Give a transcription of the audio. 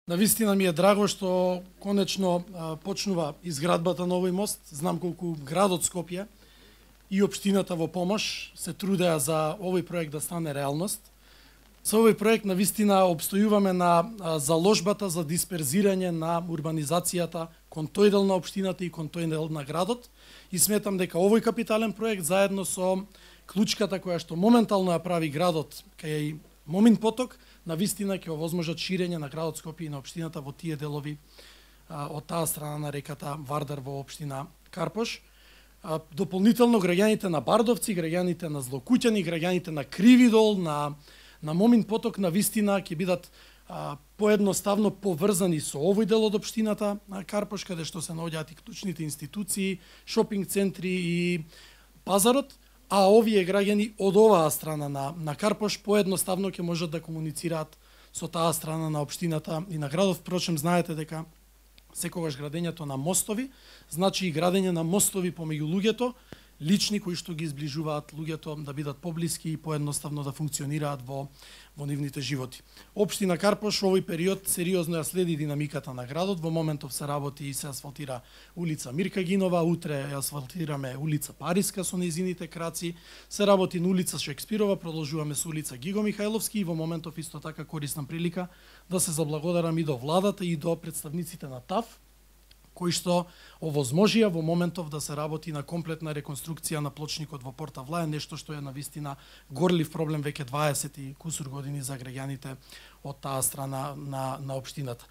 Навистина ми е драго што конечно почнува изградбата на овој мост. Знам колку градот Скопје и општината во помош се трудеа за овој проект да стане реалност. Со овој проект навистина обстојуваме на заложбата за дисперзирање на урбанизацијата кон тој дел на општината и кон тој дел на градот и сметам дека овој капитален проект заедно со клучката која што моментално ја прави градот кај Момин поток, навистина ќе овозможат ширење на градот Скопје и на општината во тие делови од таа страна на реката Вардар во општина Карпош. Дополнително граѓаните на Бардовци, граѓаните на Злокуќани, граѓаните на Кривидол, на Момин поток навистина ќе бидат поедноставно поврзани со овој дел од општината Карпош, каде што се наоѓаат и клучните институции, шопинг центри и пазарот. А овие граѓани од оваа страна на Карпош поедноставно ќе можат да комуницираат со таа страна на општината и на градот. Впрочем, знаете дека секогаш градењето на мостови значи и градење на мостови помеѓу луѓето, лични кои што ги изближуваат луѓето да бидат поблиски и поедноставно да функционираат во нивните животи. Општина Карпош во овој период сериозно ја следи динамиката на градот. Во моментов се работи и се асфалтира улица Мирка Гинова, утре ја асфалтираме улица Париска со нејзините краци, се работи на улица Шекспирова, продолжуваме со улица Гиго Михајловски и во моментов исто така користам прилика да се заблагодарам и до владата и до представниците на ТАФ, кои што овозможија во моментов да се работи на комплетна реконструкција на плочникот во Порта Влаја, нешто што е навистина горлив проблем веќе 20 и кусур години за граѓаните од таа страна на општината.